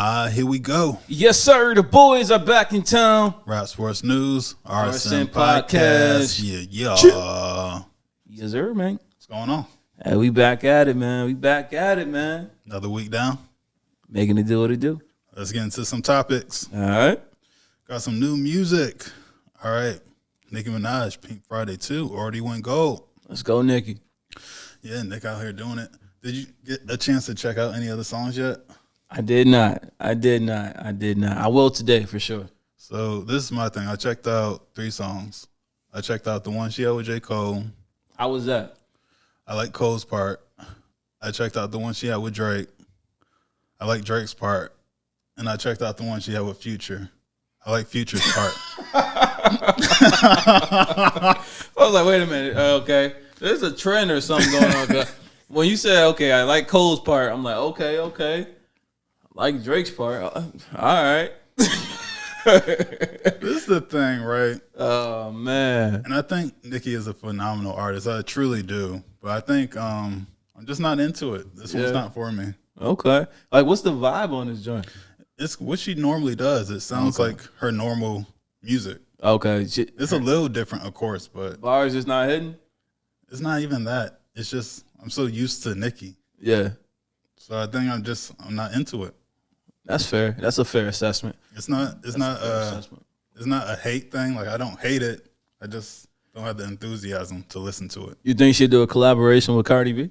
Here we go. Yes, sir. The boys are back in town. Rap Sports News, RSN Podcast. Yeah. Yes, sir, man. What's going on? Hey, we back at it, man. Another week down. Making it do what it do. Let's get into some topics. All right. Got some new music. All right. Nicki Minaj, Pink Friday 2, already went gold. Let's go, Nicki. Yeah, Nick out here doing it. Did you get a chance to check out any other songs yet? I did not. I will today for sure. So this is my thing. I checked out 3 songs. I checked out the one she had with J. Cole. How was that? I like Cole's part. I checked out the one she had with Drake. I like Drake's part. And I checked out the one she had with Future. I like Future's part. I was like, wait a minute. Okay. There's a trend or something going on. When you said, okay, I like Cole's part, I'm like, okay. I like Drake's part. All right. This is the thing, right? Oh, man. And I think Nicki is a phenomenal artist. I truly do. But I think I'm just not into it. This one's not for me. Okay. Like, what's the vibe on this joint? It's what she normally does. It sounds like her normal music. Okay. It's a little different, of course, but bars is not hitting? It's not even that. It's just I'm so used to Nicki. Yeah. So I think I'm not into it. That's fair. That's a fair assessment. It's not a hate thing. Like I don't hate it. I just don't have the enthusiasm to listen to it. You think she'd do a collaboration with Cardi B?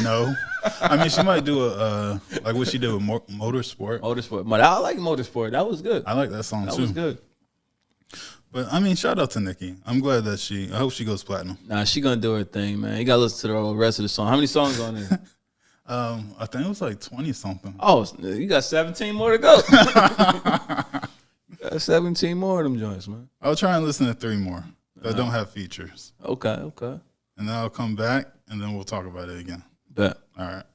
No. I mean, she might do a like what she did with Motorsport. But I like Motorsport. That was good. I like that song too. That was good. But I mean, shout out to Nicki. I'm glad that I hope she goes platinum. Nah, she gonna do her thing, man. You gotta listen to the rest of the song. How many songs on there? I think it was like 20 something. Oh, you got 17 more to go. You got 17 more of them joints, man. I'll try and listen to 3 more that don't have features. Okay. And then I'll come back and then we'll talk about it again. Bet. All right.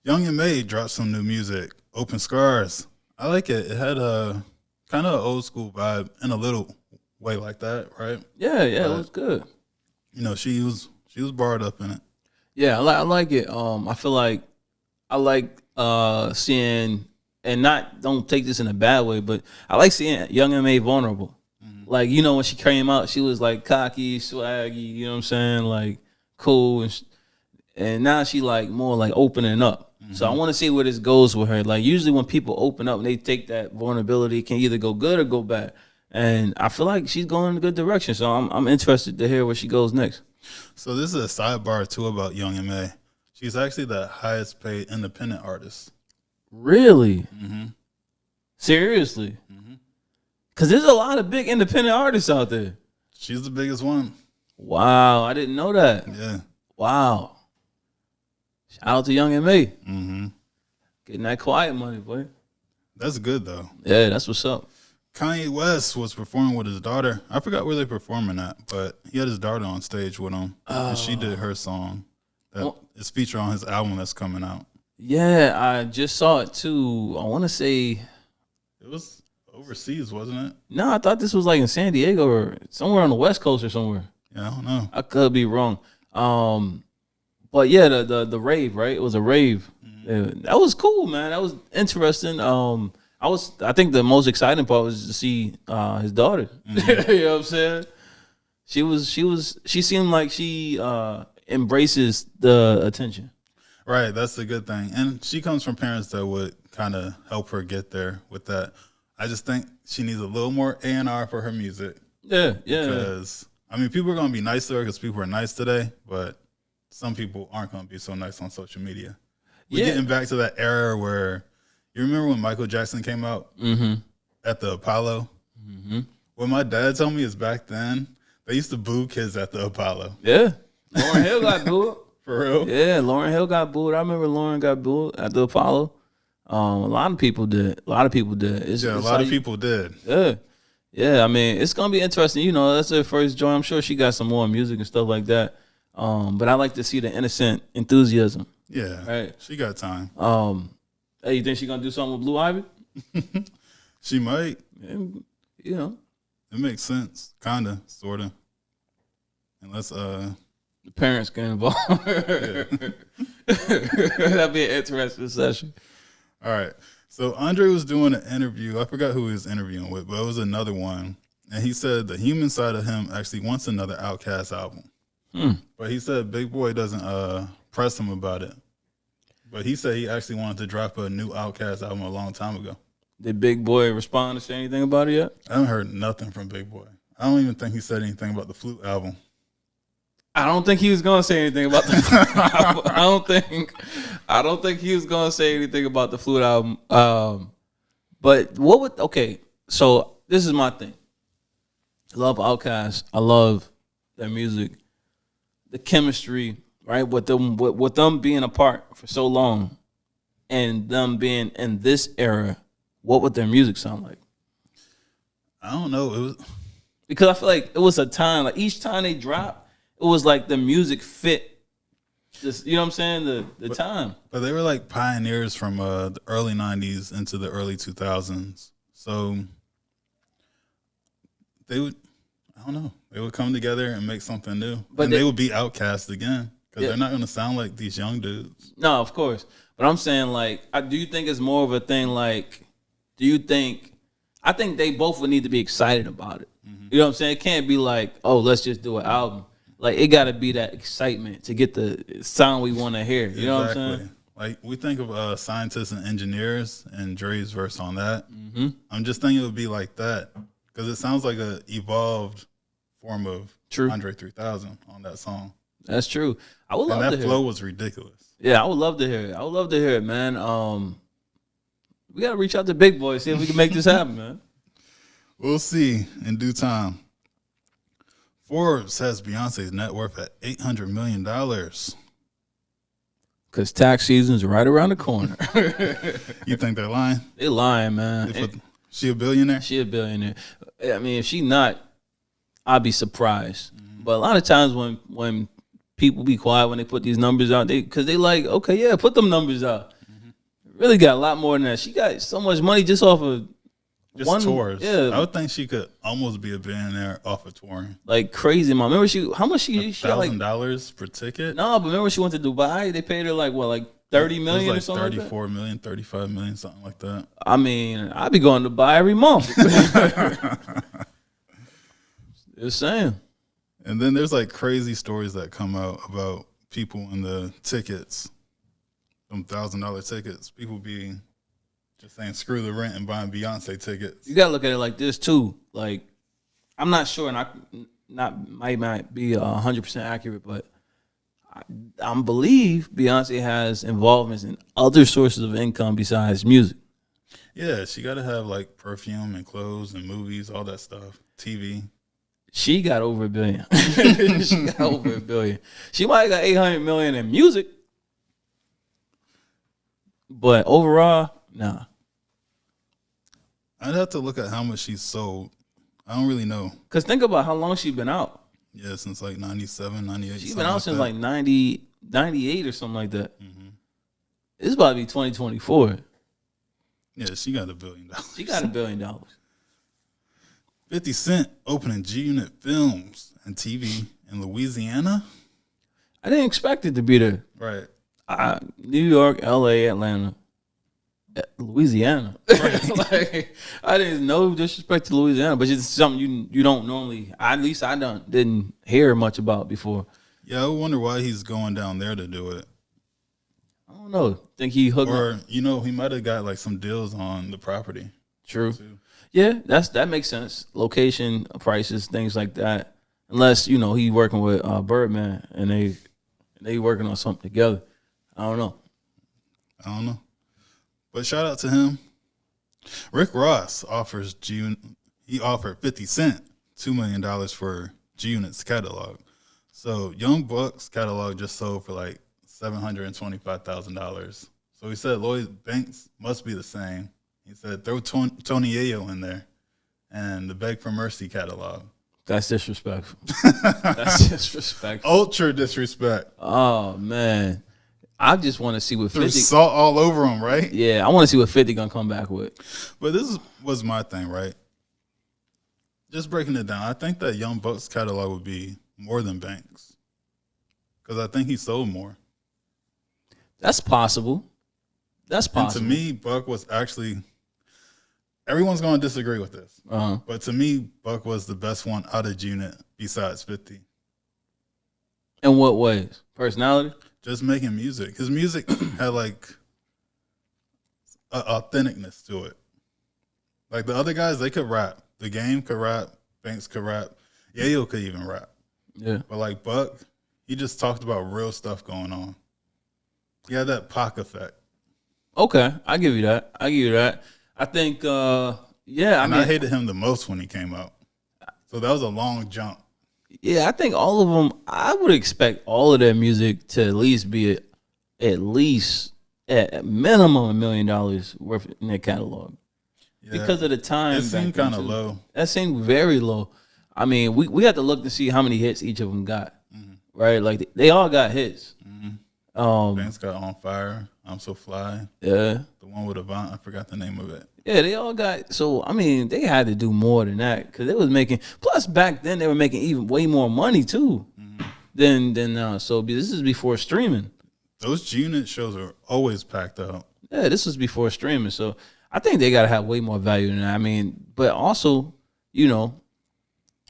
Young and May dropped some new music. Open Scars. I like it. It had a kind of old school vibe in a little way like that, right? Yeah, it was good. You know, she was barred up in it. Yeah, I like it. I feel like I like seeing, and don't take this in a bad way, but I like seeing Young and May vulnerable. Mm-hmm. Like, you know, when she came out, she was like cocky, swaggy, you know what I'm saying? Like cool. And now she like more like opening up. Mm-hmm. So I want to see where this goes with her. Like usually when people open up and they take that vulnerability, it can either go good or go bad. And I feel like she's going in a good direction. So I'm interested to hear where she goes next. So this is a sidebar too about Young and May. She's actually the highest paid independent artist. Really? Mm-hmm. Seriously? Because there's a lot of big independent artists out there. She's the biggest one. Wow, I didn't know that. Yeah. Wow. Shout out to Young and May. Mm-hmm. Getting that quiet money, boy. That's good though. Yeah, that's what's up. Kanye West was performing with his daughter. I forgot where they performing at, but he had his daughter on stage with him. And she did her song that is featured on his album that's coming out. Yeah, I just saw it too. I want to say it was overseas, wasn't it? No, I thought this was like in San Diego or somewhere on the West Coast or somewhere. Yeah, I don't know. I could be wrong. But yeah, the rave, right? It was a rave. Mm-hmm. Yeah, that was cool, man. That was interesting. I think the most exciting part was to see his daughter. Mm-hmm. You know what I'm saying? She seemed like she embraces the attention. Right, that's the good thing. And she comes from parents that would kind of help her get there with that. I just think she needs a little more A&R for her music. Yeah. Because, I mean, people are going to be nice to her because people are nice today, but some people aren't going to be so nice on social media. We're getting back to that era where, you remember when Michael Jackson came out at the Apollo? Mm-hmm. What my dad told me is back then, they used to boo kids at the Apollo. Yeah. Lauryn Hill got booed. For real? Yeah, Lauryn Hill got booed. I remember Lauryn got booed at the Apollo. A lot of people did. A lot of people did. A lot of people did. Yeah. I mean, it's gonna be interesting. You know, that's her first joint. I'm sure she got some more music and stuff like that. But I like to see the innocent enthusiasm. Yeah, right. She got time. Hey, you think she gonna do something with Blue Ivy? She might. Yeah, you know, it makes sense, kinda, sorta. Unless the parents get involved. That'd be an interesting session. All right. So Andre was doing an interview. I forgot who he was interviewing with, but it was another one. And he said the human side of him actually wants another Outkast album. But he said Big Boy doesn't press him about it. But he said he actually wanted to drop a new Outkast album a long time ago. Did Big Boy respond to say anything about it yet? I haven't heard nothing from Big Boy. I don't even think he said anything about the Flute album. I don't think he was gonna say anything about the Flute album. I don't think he was gonna say anything about the Flute album. But what would so this is my thing. I love Outkast. I love their music. The chemistry, right? With them being apart for so long and them being in this era, what would their music sound like? I don't know. It was because I feel like it was a time, like each time they dropped, it was like the music fit this, you know what I'm saying? The time. But they were like pioneers from the early 90s into the early 2000s. So they would, I don't know, they would come together and make something new. But they would be Outkast again because they're not going to sound like these young dudes. No, of course. But I'm saying, like, do you think it's more of a thing like, I think they both would need to be excited about it. Mm-hmm. You know what I'm saying? It can't be like, oh, let's just do an album. Like, it got to be that excitement to get the sound we want to hear. You know what I'm saying? Like, we think of scientists and engineers and Dre's verse on that. Mm-hmm. I'm just thinking it would be like that because it sounds like an evolved form of Andre 3000 on that song. That's true. I would love to hear it. And that flow was ridiculous. Yeah, I would love to hear it. Man. We got to reach out to Big Boy, see if we can make this happen, man. We'll see in due time. Forbes has Beyonce's net worth at $800 million. Because tax season's right around the corner. You think they're lying? They're lying, man. She a billionaire? She a billionaire. I mean, if she not, I'd be surprised. Mm-hmm. But a lot of times when people be quiet when they put these numbers out, because they like, okay, yeah, put them numbers out. Mm-hmm. Really got a lot more than that. She got so much money just off of Just tours. Yeah. I would think she could almost be a billionaire off of touring. Like crazy, mom. Remember how much she $1,000 per ticket? No, but remember she went to Dubai? They paid her like $30 million or something like that? 34 million, 35 million, something like that. I mean, I'd be going to Dubai every month. Just saying. And then there's like crazy stories that come out about people in the tickets, them $1,000 tickets. People be just saying screw the rent and buying Beyonce tickets. You gotta look at it like this too. Like, I'm not sure, and I might be 100% accurate, but I believe Beyonce has involvements in other sources of income besides music. Yeah, she got to have like perfume and clothes and movies, all that stuff, TV. She got over $1 billion. She got over $1 billion. She might have got $800 million in music, but overall, nah. I'd have to look at how much she sold. I don't really know. Because think about how long she's been out. Yeah, since like 97, 98. She's been out since like 90, 98 or something like that. Mm-hmm. It's about to be 2024. Yeah, she got $1 billion. She got $1 billion. 50 Cent opening G-Unit Films and TV in Louisiana. I didn't expect it to be there. Right. New York, LA, Atlanta, Louisiana. Right. Like, I didn't know disrespect to Louisiana, but it's something you don't normally. At least I didn't hear much about before. Yeah, I wonder why he's going down there to do it. I don't know. Think he hooked or up. He might have got like some deals on the property. True. Too. Yeah, that makes sense. Location, prices, things like that. Unless he working with Birdman and they working on something together. I don't know. But shout out to him. Rick Ross offered 50 Cent $2 million for G-Unit's catalog. So Young Buck's catalog just sold for like $725,000. So he said Lloyd Banks must be the same. He said throw Tony Yayo in there and the Beg for Mercy catalog. That's disrespectful. That's disrespectful. Ultra disrespect. Oh, man. I just want to see what 50... There's salt all over him, right? Yeah, I want to see what 50 gonna come back with. But was my thing, right? Just breaking it down, I think that Young Buck's catalog would be more than Banks. Because I think he sold more. That's possible. That's possible. And to me, Buck was actually. Everyone's going to disagree with this, but to me, Buck was the best one out of Unit besides 50. In what ways? Personality? Just making music. His music had like an authenticness to it. Like the other guys, they could rap. The Game could rap. Banks could rap. Yayo could even rap. Yeah. But like Buck, he just talked about real stuff going on. He had that Pac effect. Okay, I give you that. I think, I hated him the most when he came out. So that was a long jump. Yeah, I think all of them, I would expect all of their music to at least be at minimum $1 million worth in their catalog. Yeah. Because of the time. It seemed kind of low. That seemed very low. I mean, we had to look to see how many hits each of them got. Mm-hmm. Right? Like, they all got hits. Mm-hmm. Banks got On Fire, I'm So Fly. Yeah. The one with Avant, I forgot the name of it. Yeah, they all got, so, I mean, they had to do more than that because they was making, plus back then they were making even way more money too than now. So this is before streaming. Those Unit shows are always packed out. Yeah, this was before streaming. So I think they got to have way more value than that. I mean, but also, I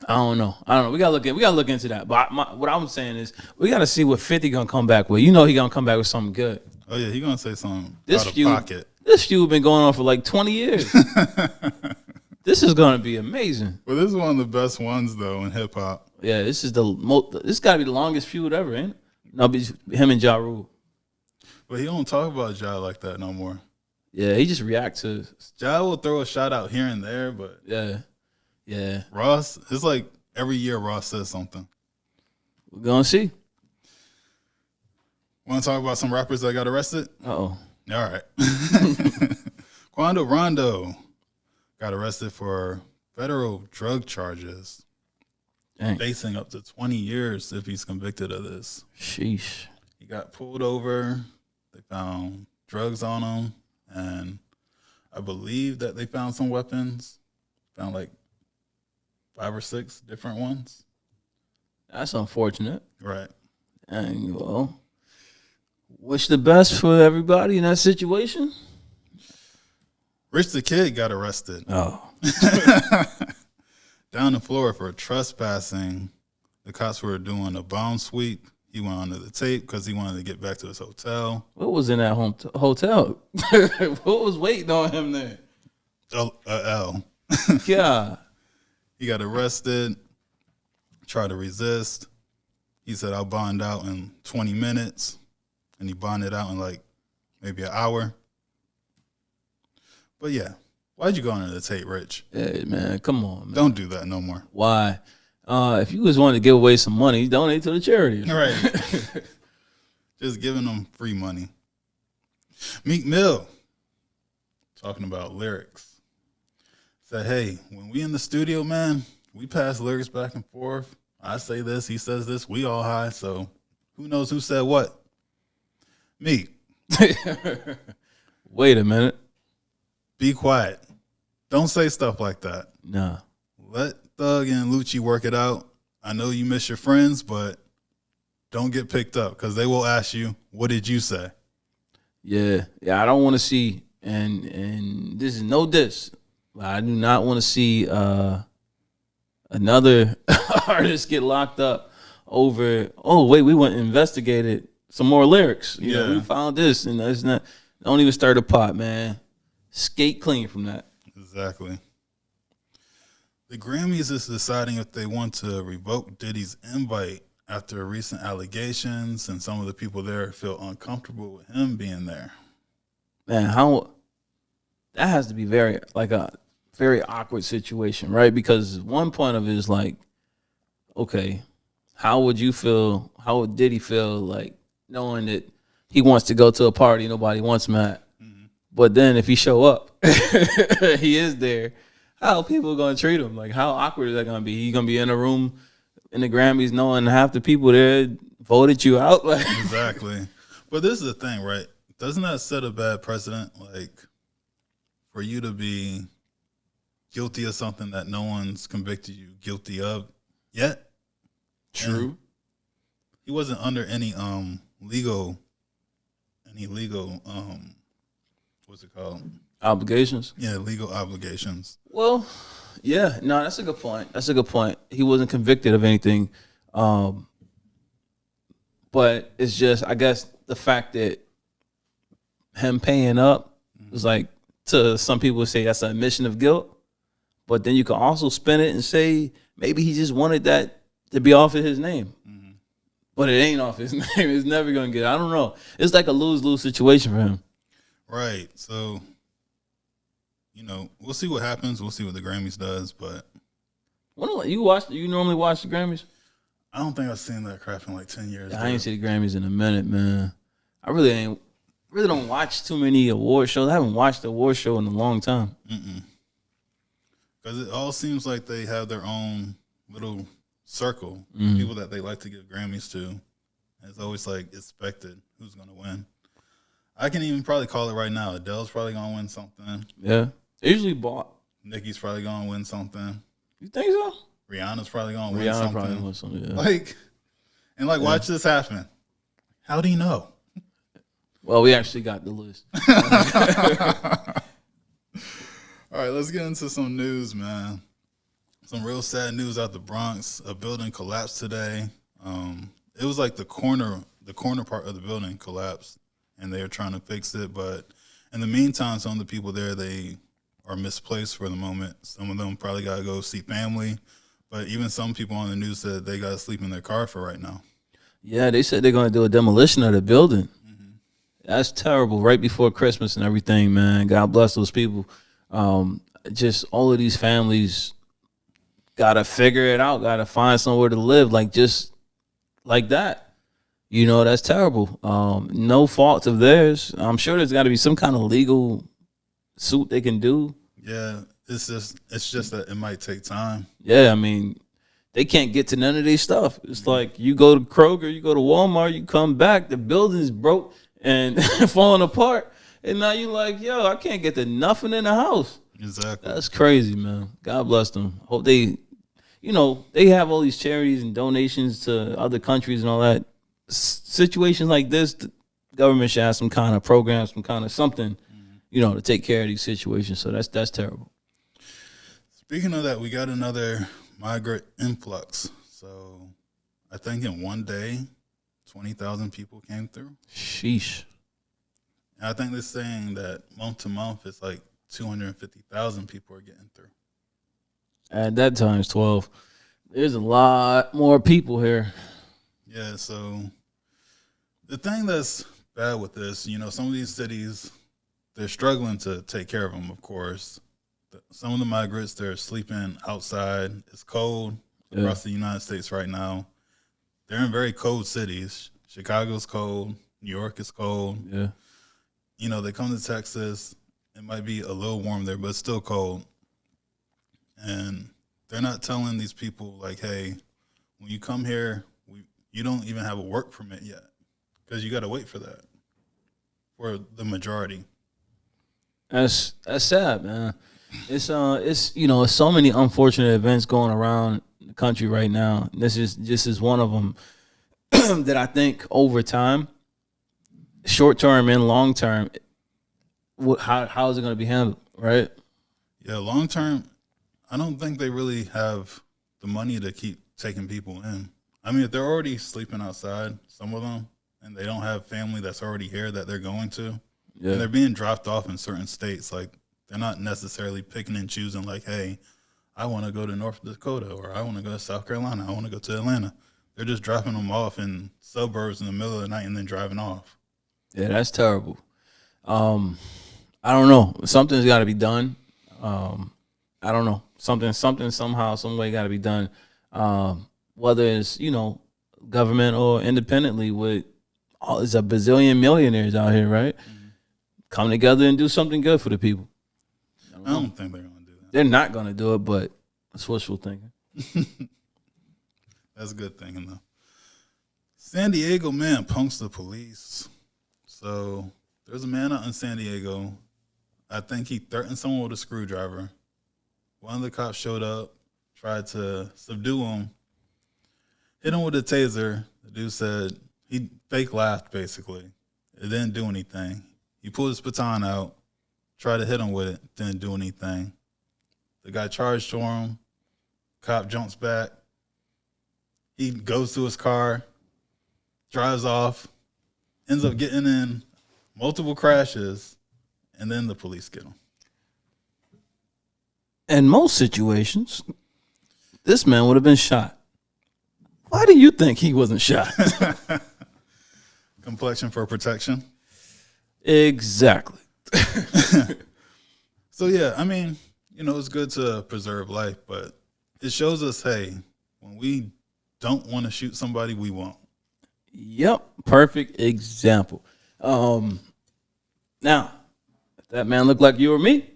don't know. We gotta look into that. But what I'm saying is, we gotta see what 50 gonna come back with. He gonna come back with something good. Oh yeah, he gonna say something out of pocket. This feud been going on for like 20 years. This is gonna be amazing. Well, this is one of the best ones though in hip hop. Yeah, this is this gotta be the longest feud ever, ain't it? No, him and Ja Rule. But he don't talk about Ja like that no more. Yeah, he just reacts to. Ja will throw a shout out here and there, but yeah. Ross, it's like every year Ross says something. We're gonna see. Want to talk about some rappers that got arrested? Uh-oh. All right. Quando Rondo got arrested for federal drug charges. Dang. Facing up to 20 years if he's convicted of this. Sheesh. He got pulled over. They found drugs on him. And I believe that they found some weapons. Found like 5 or 6 different ones. That's unfortunate. Right. And, well, wish the best for everybody in that situation. Rich the Kid got arrested. Oh. Down in Florida for trespassing. The cops were doing a bomb sweep. He went under the tape because he wanted to get back to his hotel. What was in that hotel? What was waiting on him there? L. Yeah. He got arrested, tried to resist. He said, I'll bond out in 20 minutes. And he bonded out in like maybe an hour. But yeah, why'd you go under the tape, Rich? Hey, man, come on, man. Don't do that no more. Why? If you just wanted to give away some money, donate to the charities. Right. Just giving them free money. Meek Mill, talking about lyrics, said, hey, when we in the studio, man, we pass lyrics back and forth. I say this, he says this, we all high, so who knows who said what? Meek. Wait a minute. Be quiet. Don't say stuff like that. Nah. Let Thug and Lucci work it out. I know you miss your friends, but don't get picked up because they will ask you, what did you say? Yeah, I don't want to see, and this is no diss, but I do not want to see another artist get locked up over, oh, wait, we went and investigated some more lyrics. You know, we found this, and that's not, don't even stir the pot, man. Skate clean from that. Exactly. The Grammys is deciding if they want to revoke Diddy's invite after recent allegations, and some of the people there feel uncomfortable with him being there. Man, that has to be a very awkward situation, right? Because one point of it is like, okay, how would you feel? How would Diddy feel like knowing that he wants to go to a party nobody wants him at? Mm-hmm. But then if he show up, he is there. How people going to treat him? Like, how awkward is that going to be? He going to be in a room in the Grammys knowing half the people there voted you out? Like, exactly. But this is the thing, right? Doesn't that set a bad precedent? Like, for you to be guilty of something that no one's convicted you guilty of yet? True. And he wasn't under any legal what's it called? Obligations. Yeah, legal obligations. Well, yeah, no, that's a good point. That's a good point. He wasn't convicted of anything, but it's just, I guess, the fact that him paying up is like, to some people would say that's an admission of guilt, but then you can also spin it and say maybe he just wanted that to be off of his name, but it ain't off his name. It's never gonna get. I don't know. It's like a lose-lose situation for him. Right. So, we'll see what happens. We'll see what the Grammys does, but You normally watch the Grammys? I don't think I've seen that crap in like 10 years. I ain't seen the Grammys in a minute, man. I really don't watch too many award shows. I haven't watched the award show in a long time. Because it all seems like they have their own little circle, people that they like to give Grammys to. And it's always like expected who's going to win. I can even probably call it right now. Adele's probably going to win something. Yeah. They usually bought. Nicki's probably going to win something. You think so? Rihanna's probably going to win something. Probably win something, yeah. Watch this happen. How do you know? Well, we actually got the list. All right, let's get into some news, man. Some real sad news out the Bronx. A building collapsed today. It was like the corner part of the building collapsed, and they were trying to fix it. But in the meantime, some of the people there, they are misplaced for the moment. Some of them probably got to go see family. But even some people on the news said they got to sleep in their car for right now. Yeah, they said they're going to do a demolition of the building. That's terrible. Right before Christmas and everything, man. God bless those people. Just all of these families got to figure it out, got to find somewhere to live, just like that. That's terrible. No fault of theirs. I'm sure there's got to be some kind of legal suit they can do. Yeah, it's just that it might take time. Yeah, I mean, they can't get to none of their stuff. It's like you go to Kroger, you go to Walmart, you come back, the building's broke and falling apart, and now you're like, yo, I can't get to nothing in the house. Exactly. That's crazy, man. God bless them. Hope they have all these charities and donations to other countries and all that. Situations like this, the government should have some kind of program, some kind of something, to take care of these situations. So that's terrible. Speaking of that, we got another migrant influx. So I think in one day, 20,000 people came through. Sheesh. And I think they're saying that month to month, it's like 250,000 people are getting through. At that times 12. There's a lot more people here. Yeah, so the thing that's bad with this, some of these cities, they're struggling to take care of them, of course. Some of the migrants, they're sleeping outside. It's cold across the United States right now. They're in very cold cities. Chicago's cold. New York is cold. Yeah. They come to Texas. It might be a little warm there, but it's still cold. And they're not telling these people, like, hey, when you come here, you don't even have a work permit yet because you got to wait for that for the majority. That's sad, man. It's so many unfortunate events going around the country right now. This is one of them that I think over time, short term and long term, how is it going to be handled, right? Yeah, long term, I don't think they really have the money to keep taking people in. I mean, if they're already sleeping outside, some of them, and they don't have family that's already here that they're going to, and they're being dropped off in certain states, like they're not necessarily picking and choosing like, hey, I want to go to North Dakota or I want to go to South Carolina. I want to go to Atlanta. They're just dropping them off in suburbs in the middle of the night and then driving off. Yeah, that's terrible. I don't know. Something's got to be done. I don't know. Something, somehow, some way got to be done. Whether it's, government or independently there's a bazillion millionaires out here, right? Come together and do something good for the people. I don't think they're going to do that. They're not going to do it, but it's wishful thinking. That's good thinking, though. San Diego man punks the police. So there's a man out in San Diego. I think he threatened someone with a screwdriver. One of the cops showed up, tried to subdue him, hit him with a taser. The dude said he fake laughed, basically. It didn't do anything. He pulled his baton out, tried to hit him with it, didn't do anything. The guy charged to him. Cop jumps back. He goes to his car, drives off, ends up getting in multiple crashes, and then the police get him. In most situations, this man would have been shot. Why do you think he wasn't shot? Complexion for protection. Exactly. So, yeah, I mean, it's good to preserve life, but it shows us, hey, when we don't want to shoot somebody, we won't. Yep. Perfect example. Now, if that man looked like you or me,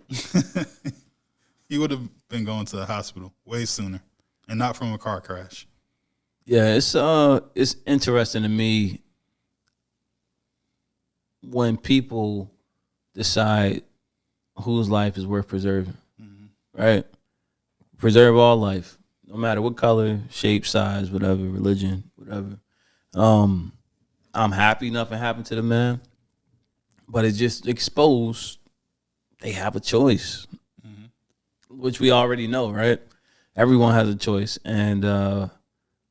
He would have been going to the hospital way sooner and not from a car crash. yeah, it's interesting to me when people decide whose life is worth preserving, right? Preserve all life, no matter what color, shape, size, whatever, religion, whatever. I'm happy nothing happened to the man, but it just exposed they have a choice, which we already know, right? Everyone has a choice, and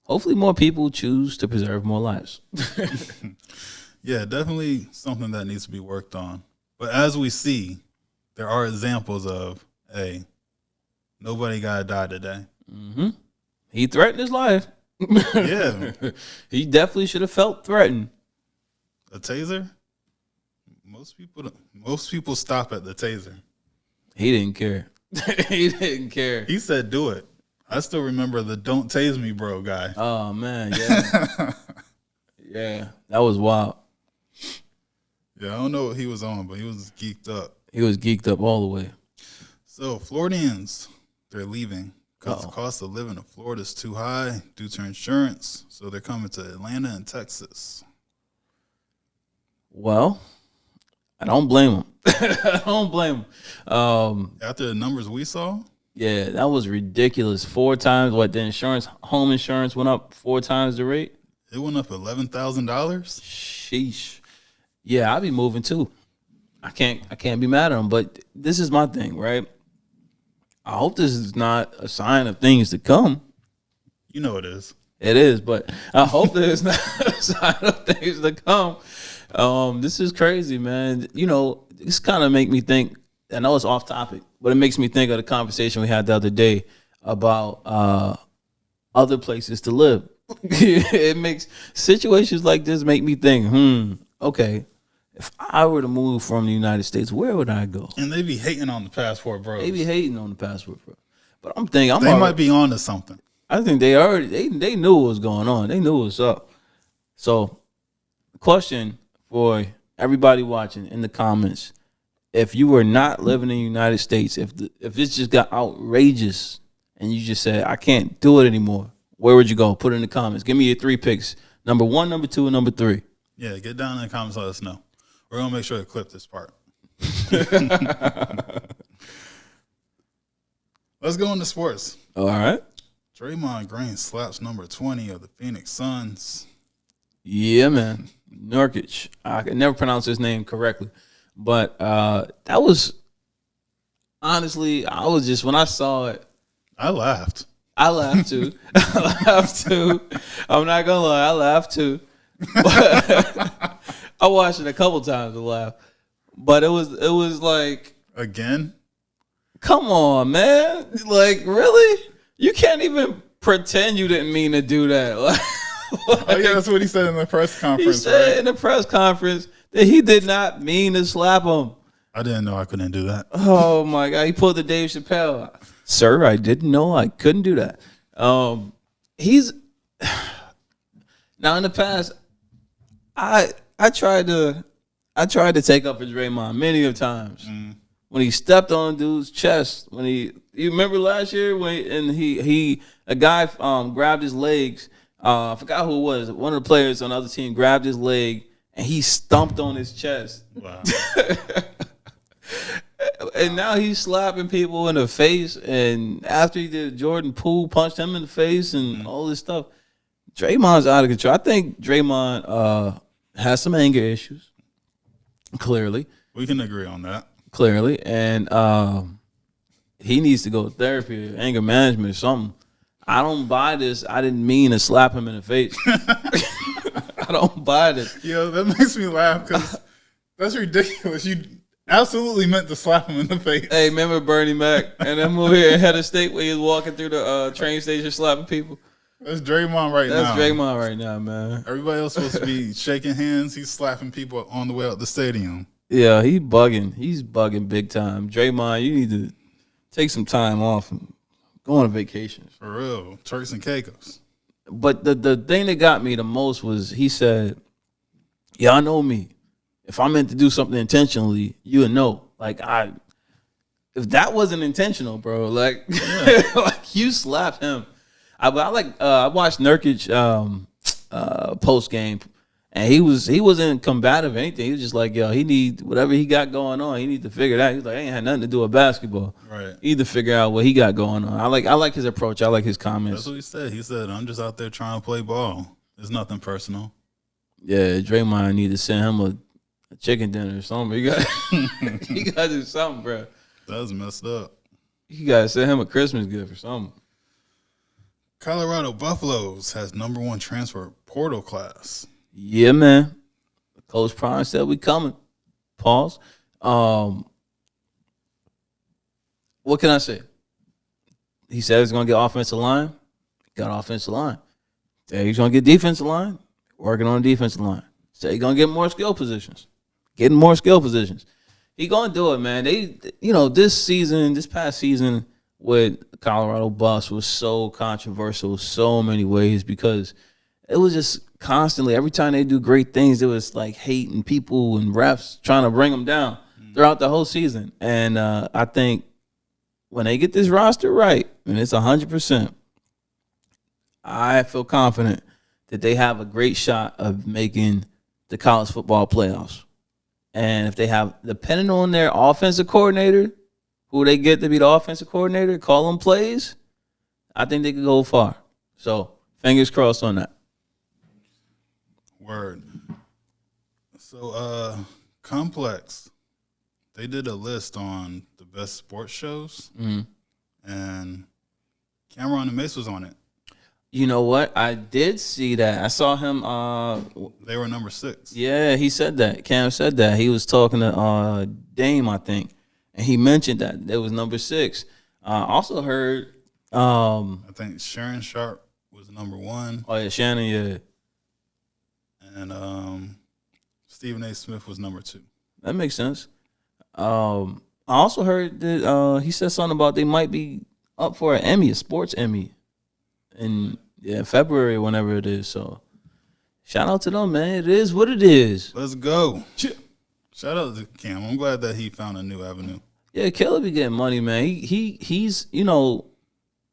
hopefully more people choose to preserve more lives. Yeah, definitely something that needs to be worked on. But as we see, there are examples of, hey, nobody got to die today. He threatened his life. Yeah. He definitely should have felt threatened. A taser? Most people stop at the taser. He didn't care. He didn't care. He said, do it. I still remember the "don't tase me, bro" guy. Oh man, yeah. Yeah, that was wild. Yeah, I don't know what he was on, but he was geeked up. He was geeked up all the way. So Floridians, they're leaving because the cost of living in Florida is too high due to insurance. So they're coming to Atlanta and Texas. Well, I don't blame him. I don't blame him. After the numbers we saw, Yeah, that was ridiculous. 4 times what the home insurance went up 4 times the rate. it went up $11,000. Sheesh. Yeah, I'll be moving too. I can't be mad at him, but this is my thing, right? I hope this is not a sign of things to come. You know it is. It is, but I hope that it's not a sign of things to come. This is crazy, man. This kind of make me think. I know it's off topic, but it makes me think of the conversation we had the other day about other places to live. It makes situations like this make me think, okay, if I were to move from the United States, where would I go? And they be hating on the passport, bro. They be hating on the passport, bro. But I'm thinking, They might be on to something. I think they knew what was going on. They knew what's up. So, question for everybody watching in the comments: if you were not living in the United States, if this just got outrageous and you just said, I can't do it anymore, where would you go? Put it in the comments. Give me your 3 picks. Number 1, number 2, and number 3. Yeah, get down in the comments. Let us know. We're gonna make sure to clip this part. Let's go into sports. All right. Draymond Green slaps number 20 of the Phoenix Suns. Yeah, man. Nurkic. I can never pronounce his name correctly. But that was, honestly, I was just, when I saw it, I laughed. I laughed too. I laughed too. I'm not going to lie. I laughed too. But I watched it a couple times to laugh. But it was like, Again? come on, man. Like, really? You can't even pretend you didn't mean to do that. Oh, yeah, that's what he said in the press conference. He said right? in the press conference that he did not mean to slap him. I didn't know I couldn't do that. Oh my God! He pulled the Dave Chappelle. Sir, I didn't know I couldn't do that. He's now in the past. I tried to take up for Draymond many of times when he stepped on dude's chest. You remember last year when a guy grabbed his legs. I forgot who it was. One of the players on the other team grabbed his leg and he stomped on his chest. Wow. And now he's slapping people in the face. And after he did, Jordan Poole punched him in the face and all this stuff. Draymond's out of control. I think Draymond has some anger issues. Clearly. We can agree on that. clearly, and he needs to go to therapy, or anger management, or something. I don't buy this. I didn't mean to slap him in the face. I don't buy this. Yo, that makes me laugh because that's ridiculous. You absolutely meant to slap him in the face. Hey, remember Bernie Mac and them over here in Head of State where he was walking through the train station slapping people? That's Draymond right now. That's Draymond right now, man. Everybody else supposed to be shaking hands. He's slapping people on the way out the stadium. Yeah, he's bugging. He's bugging big time. Draymond, you need to take some time off and go on a vacation. For real. Turks and Caicos. But the thing that got me the most was he said, y'all know me. If I meant to do something intentionally, you would know. Like, if that wasn't intentional, bro, like, like you slapped him. I watched Nurkic post game, and he wasn't combative or anything. He was just like, yo, he need whatever he got going on. He need to figure it out. He's like, I ain't had nothing to do with basketball. Right. He need to figure out what he got going on. I like his approach. I like his comments. That's what he said. He said, I'm just out there trying to play ball. It's nothing personal. Yeah, Draymond need to send him a chicken dinner or something. He got to do something, bro. That was messed up. You got to send him a Christmas gift or something. Colorado Buffaloes has #1 transfer portal class. Yeah, man. Coach Prime said we coming. Pause. What can I say? He said he's going to get offensive line. Got offensive line. Said he's going to get defensive line. Working on the defensive line. Said he's going to get more skill positions. Getting more skill positions. He going to do it, man. This past season with Colorado Buffs was so controversial so many ways because it was just constantly, every time they do great things, there was like hating people and refs trying to bring them down throughout the whole season. And I think when they get this roster right, and it's 100%, I feel confident that they have a great shot of making the college football playoffs. And if they have, depending on their offensive coordinator, who they get to be the offensive coordinator, call them plays, I think they could go far. So, fingers crossed on that. Word. So, Complex, they did a list on the best sports shows, and Cameron and Mace was on it. You know what? I did see that. I saw him. They were #6. Yeah, he said that. Cam said that. He was talking to Dame, I think, and he mentioned that it was #6. Also heard. I think Sharon Sharp was #1. Oh yeah, Shannon. Yeah, and Stephen A. Smith was #2. that makes sense. I also heard that he said something about they might be up for an Emmy, a sports Emmy, in February, whenever it is. So, shout out to them, man. It is what it is. Let's go. Shout out to Cam. I'm glad that he found a new avenue. Yeah, Killer be getting money, man. He's on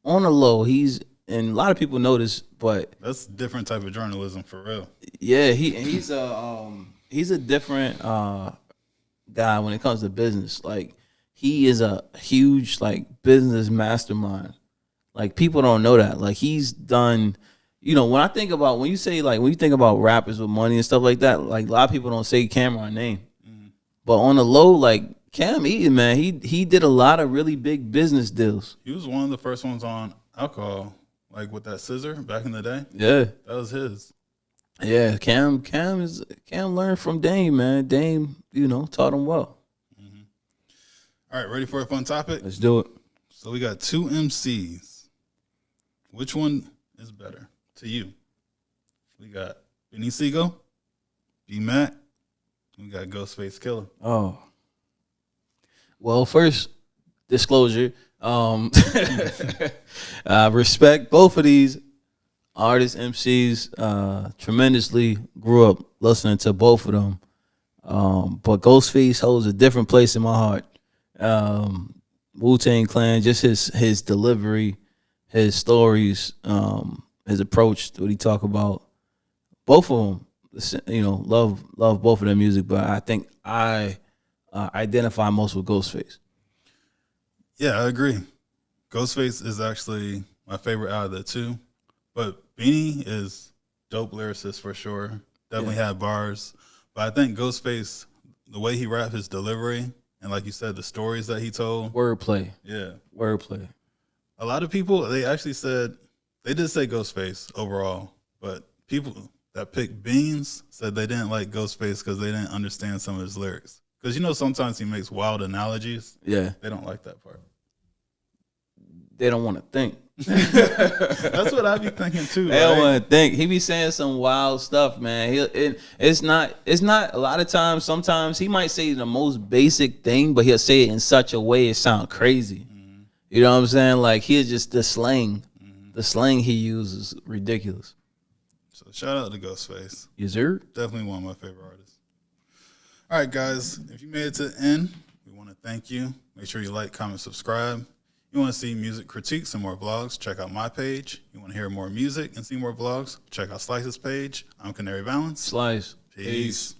the low. And a lot of people know this, but that's a different type of journalism for real. Yeah, he's a different guy when it comes to business. Like, he is a huge business mastermind. Like, people don't know that. Like, he's done. When you think about rappers with money and stuff like that, like, a lot of people don't say Cameron's name. But on the low, like, Cam Eaton, man, he did a lot of really big business deals. He was one of the first ones on alcohol, like with that scissor back in the day. Yeah, that was his. Yeah, Cam learned from Dame, man. Dame, taught him well. All right, ready for a fun topic? Let's do it. So we got 2 MCs. Which one is better to you? We got Benny Siegel, B-Mac. We got Ghostface Killer. Oh. Well, first, disclosure. I respect both of these artists, MCs, tremendously. Grew up listening to both of them. But Ghostface holds a different place in my heart. Wu-Tang Clan, just his delivery, his stories, his approach, what he talk about. Both of them, love both of their music, but I think I identify most with Ghostface. Yeah, I agree. Ghostface is actually my favorite out of the two, but Beanie is dope lyricist for sure. Definitely had bars, but I think Ghostface, the way he rap, his delivery, and like you said, the stories that he told. Wordplay. Yeah. Wordplay. A lot of people, they actually said, they did say Ghostface overall, but people that picked Beans said they didn't like Ghostface because they didn't understand some of his lyrics. Because, you know, sometimes he makes wild analogies. Yeah. They don't like that part. They don't want to think. That's what I be thinking too. They don't want to think. He be saying some wild stuff, man. It's not a lot of times. Sometimes he might say the most basic thing, but he'll say it in such a way it sound crazy. Mm-hmm. You know what I'm saying? Like he'll just the slang he uses ridiculous. So shout out to Ghostface. Yes, sir. Definitely one of my favorite artists. All right, guys. If you made it to the end, we want to thank you. Make sure you like, comment, subscribe. You want to see music critiques and more vlogs, check out my page. You want to hear more music and see more vlogs, check out Slyce's page. I'm Canary Valens. Slyce. Peace.